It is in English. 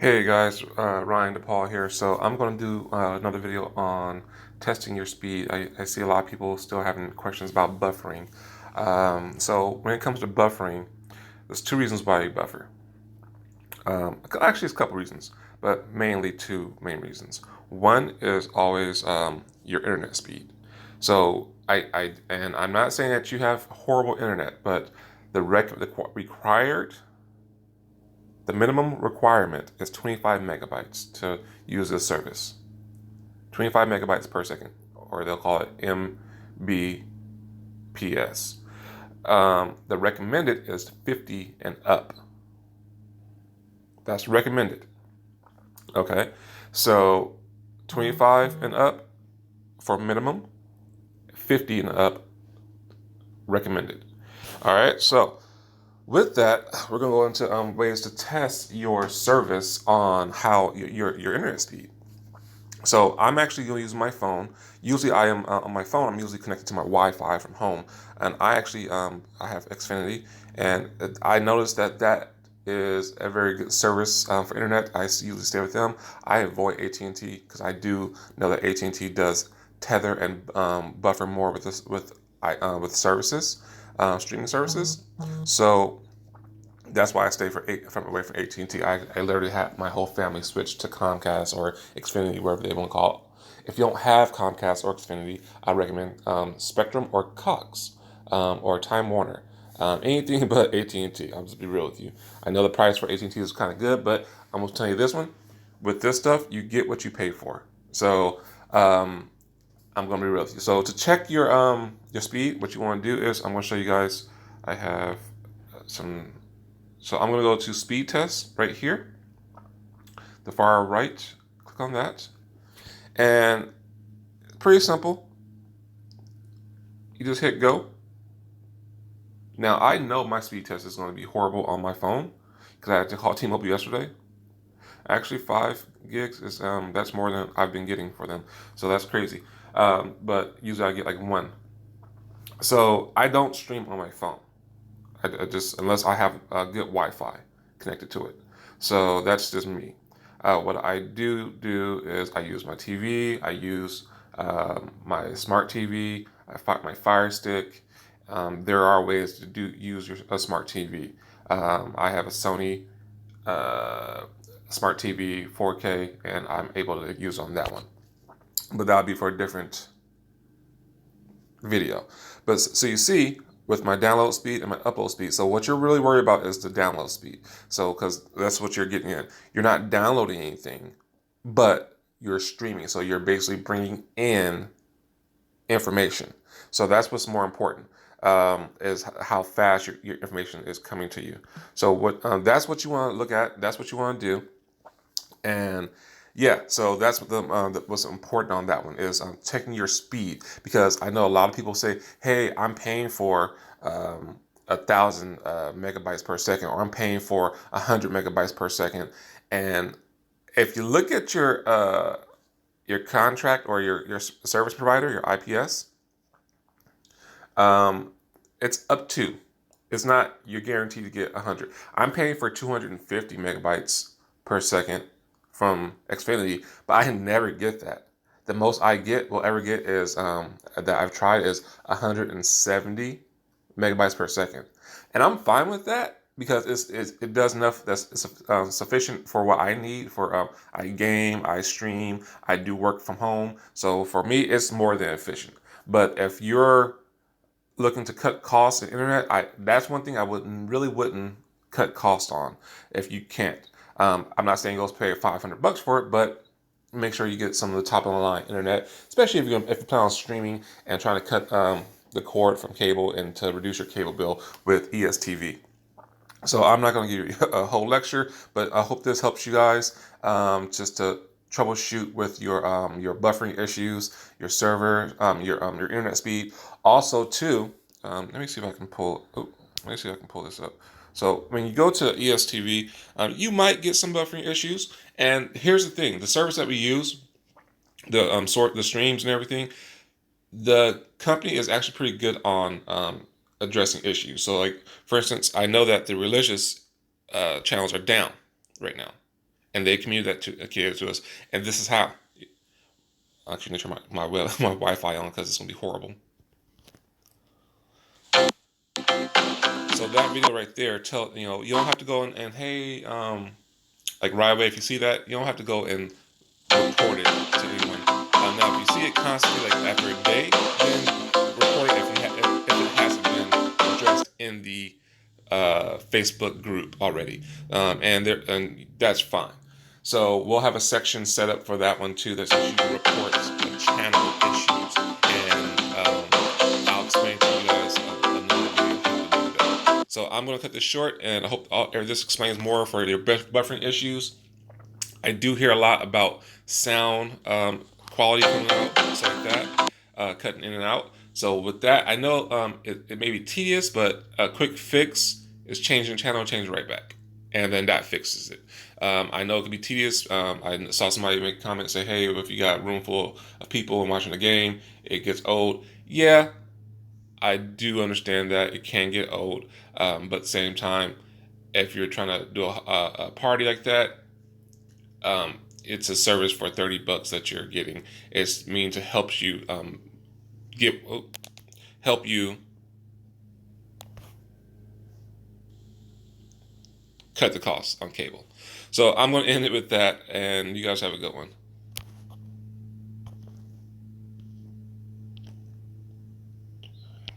Hey guys, Ryan DePaul here. So I'm going to do another video on testing your speed. I see a lot of people still having questions about buffering. So when it comes to buffering, there's two reasons why you buffer. Actually, it's a couple reasons, but mainly two main reasons. One is always your internet speed. So and I'm not saying that you have horrible internet, but the required the minimum requirement is 25 megabytes to use this service. 25 megabytes per second, or they'll call it Mbps. The recommended is 50 and up. That's recommended. Okay, so 25 and up for minimum, 50 and up recommended. All right, so with that, we're gonna go into ways to test your service on how your internet speed. So I'm actually going to use my phone. Usually I am on my phone. I'm usually connected to my Wi-Fi from home, and I have Xfinity, and I noticed that that is a very good service for internet. I usually stay with them. I avoid AT&T because I do know that AT&T does tether and buffer more with with services, streaming services. So that's why I stay from away from AT&T. I literally had my whole family switch to Comcast or Xfinity, wherever they want to call it. If you don't have Comcast or Xfinity, I recommend Spectrum or Cox or Time Warner. Anything but AT&T. I'll just be real with you. I know the price for AT&T is kind of good, but I'm going to tell you this one. With this stuff, you get what you pay for. So I'm going to be real with you. So to check your speed, what you want to do is I'm going to show you guys. I have some so I'm going to go to speed test right here, the far right, click on that. And pretty simple. You just hit go. Now I know my speed test is going to be horrible on my phone because I had to call T-Mobile yesterday. Actually, 5 gigs is that's more than I've been getting for them, so that's crazy. But usually I get like one. So I don't stream on my phone. I just unless I have a good Wi-Fi connected to it. So that's just me. What I do is I use my TV. I use my smart TV. My Fire Stick. There are ways to use a smart TV. I have a Sony uh, smart TV 4K, and I'm able to use on that one. But that'll be for a different video. But so you see, with my download speed and my upload speed. So what you're really worried about is the download speed. So because that's what you're getting in. You're not downloading anything, but you're streaming. So you're basically bringing in information. So that's what's more important, is how fast your information is coming to you. So that's what you want to look at. That's what you want to do. And yeah, so that's what's important on that one is checking your speed, because I know a lot of people say, "Hey, I'm paying for 1,000 megabytes per second, or I'm paying for 100 megabytes per second." And if you look at your contract or your service provider, your IPS, um, it's up to. It's not you're guaranteed to get 100. I'm paying for 250 megabytes per second from Xfinity, but I never get that. The most I will ever get is that I've tried is 170 megabytes per second, and I'm fine with that because it does enough. It's sufficient for what I need. For I game, I stream, I do work from home. So for me, it's more than efficient. But if you're looking to cut costs in internet, that's one thing I wouldn't cut cost on if you can't. I'm not saying go pay $500 for it, but make sure you get some of the top of the line internet, especially if you plan on streaming and trying to cut the cord from cable and to reduce your cable bill with ESTV. So I'm not going to give you a whole lecture, but I hope this helps you guys just to troubleshoot with your buffering issues, your server, your internet speed. Also, too, let me see if I can pull. Oh, let me see if I can pull this up. So when you go to ESTV, you might get some buffering issues. And here's the thing: the service that we use, the sort the streams and everything, the company is actually pretty good on addressing issues. So, like for instance, I know that the religious channels are down right now, and they communicate to us. And this is how. Actually, turn my Wi-Fi on because it's gonna be horrible. So that video right there, you don't have to go and hey, like right away if you see that, you don't have to go and report it to anyone. Now, if you see it constantly, like after a day, then report it if it hasn't been addressed in the Facebook group already, and that's fine. So we'll have a section set up for that one too that says you can report channel issues, and I'll explain to you guys another video how to do that. So I'm going to cut this short, and I hope this explains more for your buffering issues. I do hear a lot about sound quality coming out, stuff like that, cutting in and out. So with that, I know it may be tedious, but a quick fix is changing channel, change right back, and then that fixes it. I know it can be tedious. I saw somebody make a comment say, "Hey, if you got a room full of people and watching the game, it gets old." Yeah, I do understand that it can get old, but at the same time, if you're trying to do a party like that, it's a service for $30 that you're getting. It's mean to help you get help you cut the costs on cable. So I'm going to end it with that, and you guys have a good one.